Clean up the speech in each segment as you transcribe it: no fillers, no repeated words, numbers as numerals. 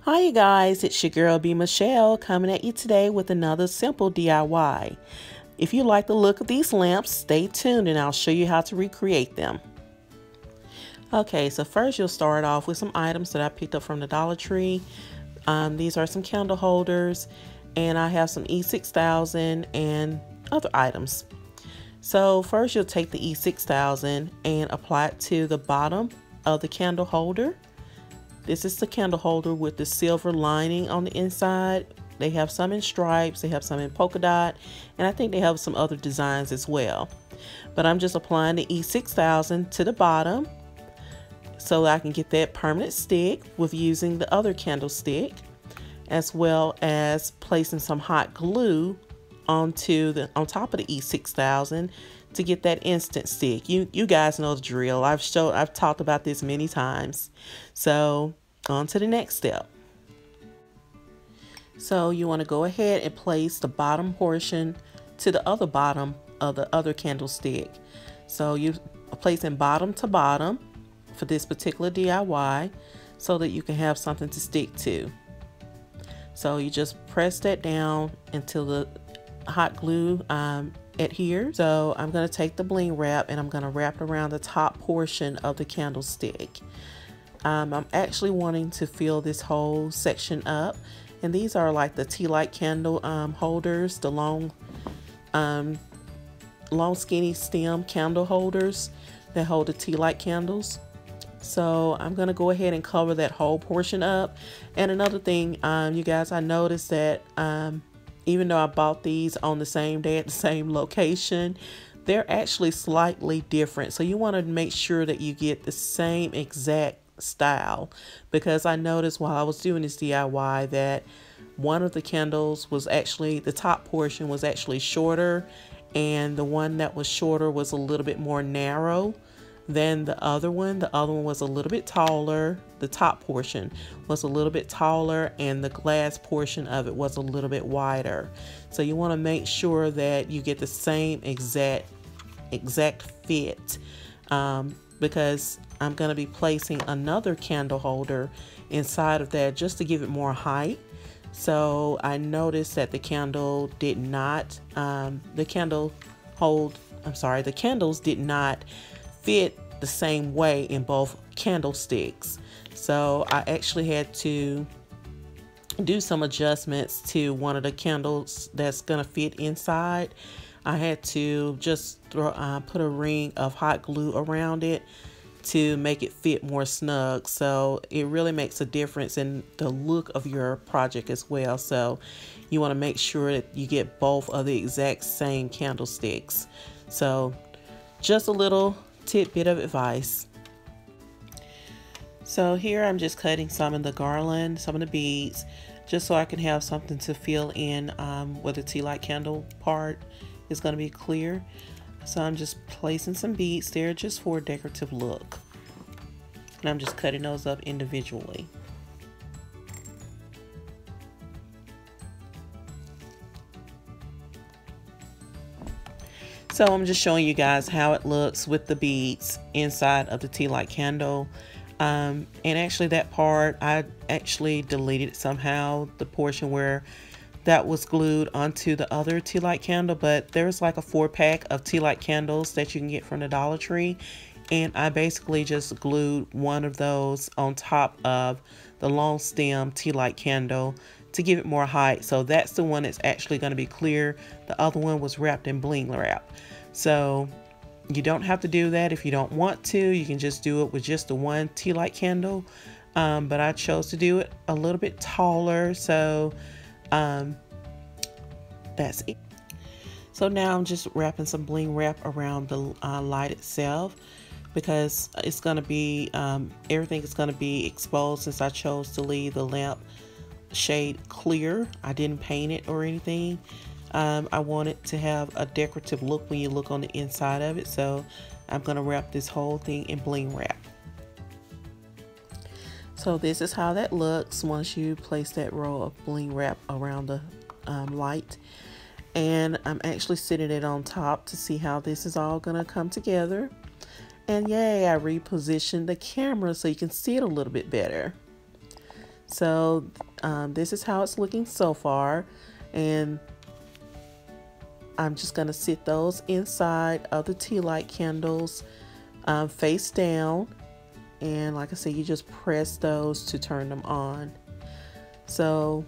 Hi you guys, it's your girl B Michelle coming at you today with another simple DIY. If you like the look of these lamps, stay tuned and I'll show you how to recreate them. Okay, so first you'll start off with some items that I picked up from the Dollar Tree. These are some candle holders and I have some E6000 and other items. So first you'll take the E6000 and apply it to the bottom of the candle holder. This is the candle holder with the silver lining on the inside. They have some in stripes, they have some in polka dot, and I think they have some other designs as well. But I'm just applying the E6000 to the bottom so that I can get that permanent stick with using the other candlestick, as well as placing some hot glue on top of the E6000 to get that instant stick. You guys know the drill. I've talked about this many times. So on to the next step. So you want to go ahead and place the bottom portion to the other bottom of the other candlestick. So you are placing bottom to bottom for this particular DIY so that you can have something to stick to. So you just press that down until the hot glue adheres. So I'm going to take the bling wrap and I'm going to wrap it around the top portion of the candlestick. I'm actually wanting to fill this whole section up, and these are like the tea light candle holders, the long skinny stem candle holders that hold the tea light candles. So I'm going to go ahead and cover that whole portion up. And another thing, you guys, I noticed that even though I bought these on the same day at the same location, they're actually slightly different. So you want to make sure that you get the same exact style, because I noticed while I was doing this DIY that one of the candles was actually, the top portion was actually shorter, and the one that was shorter was a little bit more narrow than the other one. The other one was a little bit taller. The top portion was a little bit taller and the glass portion of it was a little bit wider. So you want to make sure that you get the same exact fit, because I'm going to be placing another candle holder inside of that just to give it more height. So I noticed that the candles did not fit the same way in both candlesticks. So I actually had to do some adjustments to one of the candles that's gonna fit inside. I had to just put a ring of hot glue around it to make it fit more snug. So it really makes a difference in the look of your project as well. So you want to make sure that you get both of the exact same candlesticks. So just a little tidbit of advice. So here I'm just cutting some of the garland, some of the beads, just so I can have something to fill in where the tea light candle part is going to be clear. So I'm just placing some beads there just for a decorative look. And I'm just cutting those up individually. So I'm just showing you guys how it looks with the beads inside of the tea light candle. And actually that part, I actually deleted somehow, the portion where that was glued onto the other tea light candle, but there's like a 4-pack of tea light candles that you can get from the Dollar Tree, and I basically just glued one of those on top of the long stem tea light candle to give it more height. So that's the one that's actually going to be clear. The other one was wrapped in bling wrap. So you don't have to do that if you don't want to. You can just do it with just the one tea light candle, but I chose to do it a little bit taller. So that's it. So now I'm just wrapping some bling wrap around the light itself, because it's going to be everything is going to be exposed, since I chose to leave the lamp shade clear. I didn't paint it or anything. I want it to have a decorative look when you look on the inside of it. So I'm going to wrap this whole thing in bling wrap. So this is how that looks once you place that roll of bling wrap around the light. And I'm actually sitting it on top to see how this is all going to come together. And yay, I repositioned the camera so you can see it a little bit better. So this is how it's looking so far, and I'm just going to sit those inside of the tea light candles face down, and like I said, you just press those to turn them on. So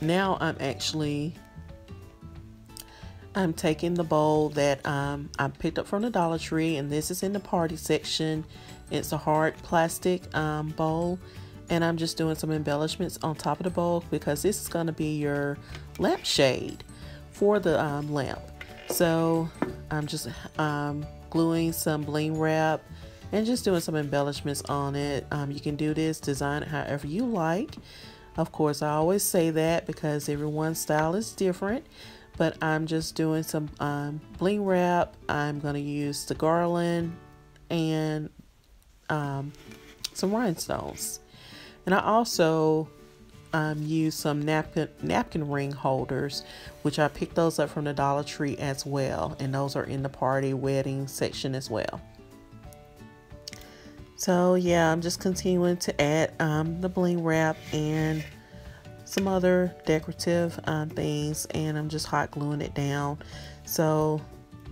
now I'm taking the bowl that I picked up from the Dollar Tree, and this is in the party section. It's a hard plastic bowl, and I'm just doing some embellishments on top of the bowl because this is going to be your lampshade for the lamp. So I'm just gluing some bling wrap and just doing some embellishments on it. You can do this, design it however you like. Of course, I always say that because everyone's style is different, but I'm just doing some bling wrap. I'm going to use the garland and some rhinestones. And I also use some napkin ring holders, which I picked those up from the Dollar Tree as well, and those are in the party wedding section as well. So yeah, I'm just continuing to add the bling wrap and some other decorative things, and I'm just hot gluing it down. So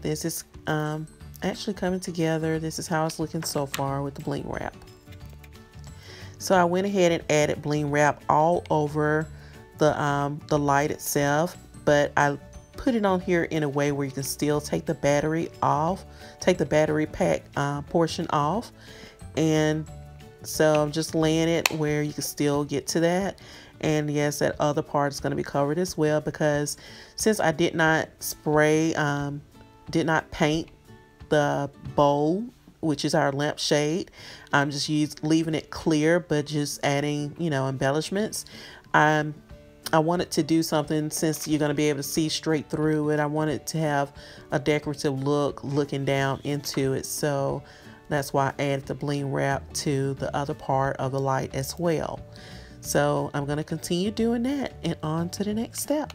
this is actually coming together. This is how it's looking so far with the bling wrap. So I went ahead and added bling wrap all over the light itself, but I put it on here in a way where you can still take the battery off, take the battery pack portion off. And so I'm just laying it where you can still get to that. And yes, that other part is going to be covered as well, because since I did not spray, did not paint the bowl, which is our lampshade, I'm just leaving it clear, but just adding, you know, embellishments. I wanted to do something, since you're going to be able to see straight through it. I wanted to have a decorative look looking down into it. So that's why I added the bling wrap to the other part of the light as well. So I'm going to continue doing that, and on to the next step.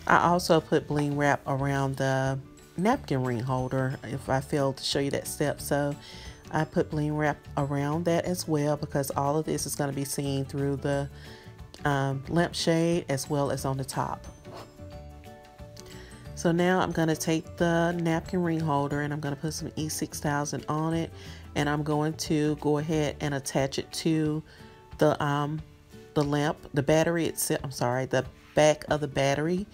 I also put bling wrap around the napkin ring holder if I failed to show you that step. So I put bling wrap around that as well, because all of this is going to be seen through the lampshade as well as on the top. So now I'm going to take the napkin ring holder and I'm going to put some E6000 on it, and I'm going to go ahead and attach it to the lamp, the battery itself, I'm sorry, the back of the battery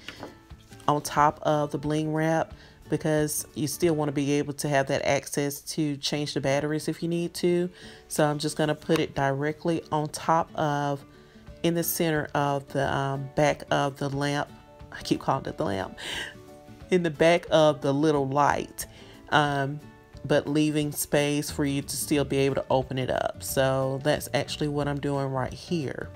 on top of the bling wrap, because you still want to be able to have that access to change the batteries if you need to. So I'm just going to put it directly on top of, in the center of the back of the lamp. I keep calling it the lamp. In the back of the little light, but leaving space for you to still be able to open it up. So that's actually what I'm doing right here.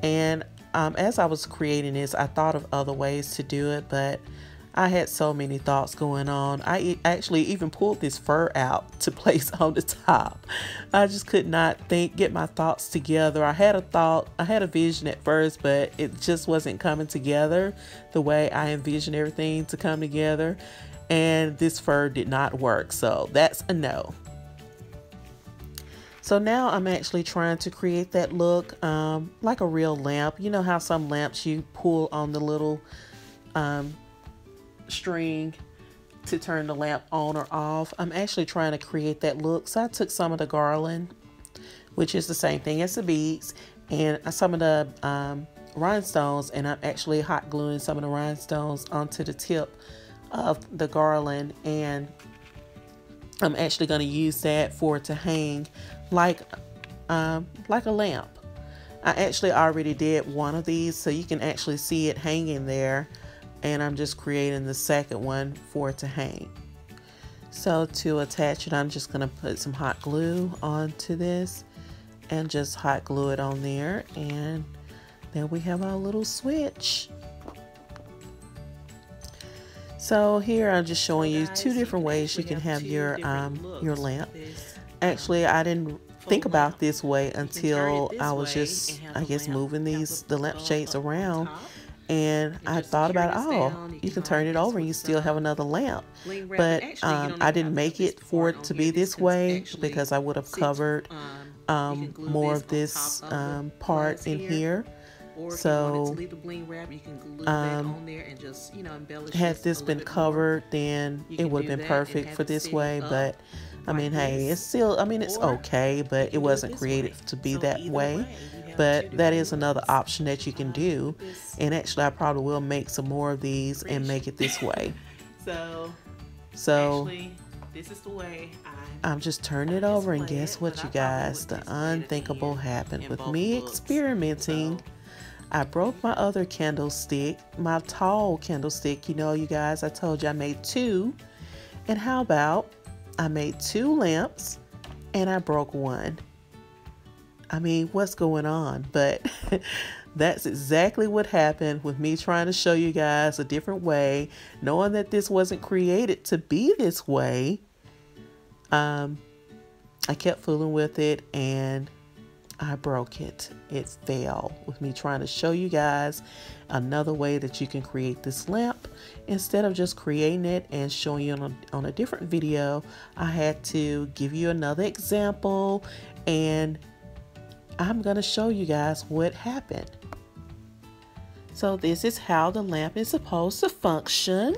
And as I was creating this, I thought of other ways to do it, but I had so many thoughts going on. I actually even pulled this fur out to place on the top. I just could not get my thoughts together. I had a vision at first, but it just wasn't coming together the way I envisioned everything to come together. And this fur did not work, so that's a no. So now I'm actually trying to create that look like a real lamp. You know how some lamps you pull on the little string to turn the lamp on or off. I'm actually trying to create that look. So I took some of the garland, which is the same thing as the beads, and some of the rhinestones, and I'm actually hot gluing some of the rhinestones onto the tip of the garland, and I'm actually going to use that for it to hang like a lamp. I actually already did one of these, so you can actually see it hanging there, and I'm just creating the second one for it to hang. So to attach it, I'm just going to put some hot glue onto this and just hot glue it on there, and then we have our little switch. So here I'm just showing you two different ways you can have your lamp. Actually, I didn't think about this way until I was just, I guess, moving the lampshades around, and I thought about, oh, you can turn it over and you still have another lamp. But I didn't make it for it to be this way, because I would have covered more of this part in here. Or if so you wanted to leave the bling wrap, you can glue that on there and just, embellish had this this been covered, then it would have been perfect for this way. But I mean, hey, it's still, I mean, it's okay, but it wasn't created to be that way. But that is another option that you can do. And actually, I probably will make some more of these and make it this way. So actually, this is the way I'm just turning it over, and guess what, you guys? The unthinkable happened with me experimenting. I broke my other candlestick, my tall candlestick. You know, you guys, I told you I made 2. And how about I made 2 lamps and I broke 1? I mean, what's going on? But that's exactly what happened with me trying to show you guys a different way, knowing that this wasn't created to be this way. I kept fooling with it and I broke it. It fell with me trying to show you guys another way that you can create this lamp. Instead of just creating it and showing you on a different video, I had to give you another example, and I'm going to show you guys what happened. So this is how the lamp is supposed to function.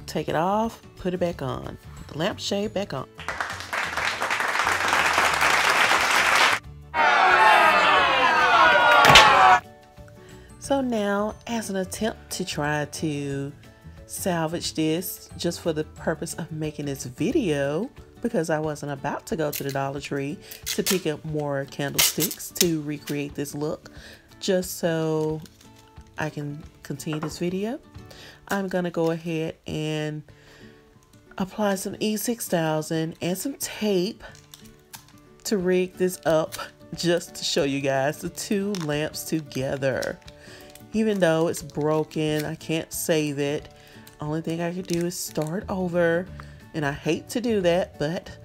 Take it off, put it back on. Put the lampshade back on. So now, as an attempt to try to salvage this just for the purpose of making this video, because I wasn't about to go to the Dollar Tree to pick up more candlesticks to recreate this look, just so I can continue this video, I'm gonna go ahead and apply some E6000 and some tape to rig this up, just to show you guys the 2 lamps together. Even though it's broken, I can't save it. Only thing I could do is start over. And I hate to do that, but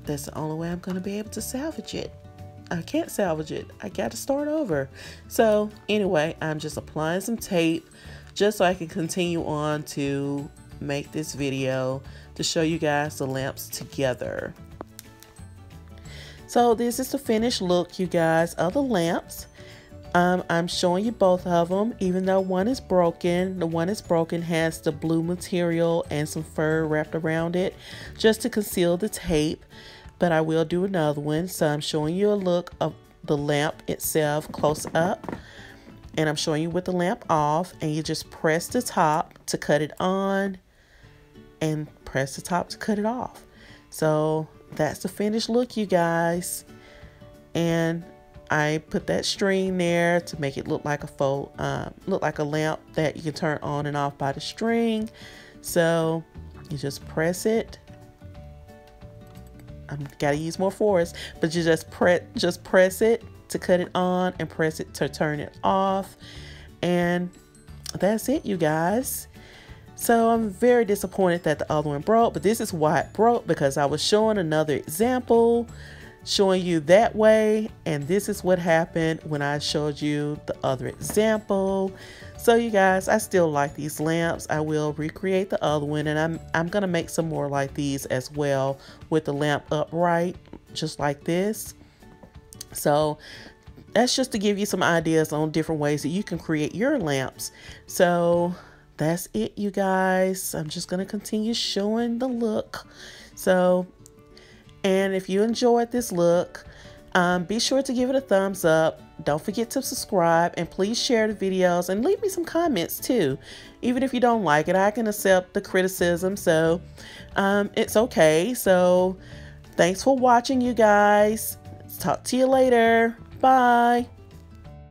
that's the only way I'm going to be able to salvage it. I can't salvage it. I got to start over. So anyway, I'm just applying some tape just so I can continue on to make this video to show you guys the lamps together. So this is the finished look, you guys, of the lamps. I'm showing you both of them, even though one is broken. The one that's broken has the blue material and some fur wrapped around it just to conceal the tape, but I will do another one. So I'm showing you a look of the lamp itself close up, and I'm showing you with the lamp off, and you just press the top to cut it on and press the top to cut it off. So that's the finished look, you guys. And I put that string there to make it look like a faux, look like a lamp that you can turn on and off by the string. So you just press it. I've got to use more force, but you just press it to cut it on and press it to turn it off. And that's it, you guys. So I'm very disappointed that the other one broke, but this is why it broke, because I was showing another example, showing you that way, and this is what happened when I showed you the other example. So you guys, I still like these lamps. I will recreate the other one, and I'm gonna make some more like these as well with the lamp upright, just like this. So that's just to give you some ideas on different ways that you can create your lamps. So that's it, you guys. I'm just gonna continue showing the look. So, and if you enjoyed this look, be sure to give it a thumbs up. Don't forget to subscribe, and please share the videos and leave me some comments too. Even if you don't like it, I can accept the criticism, so it's okay. So thanks for watching, you guys. Talk to you later. Bye.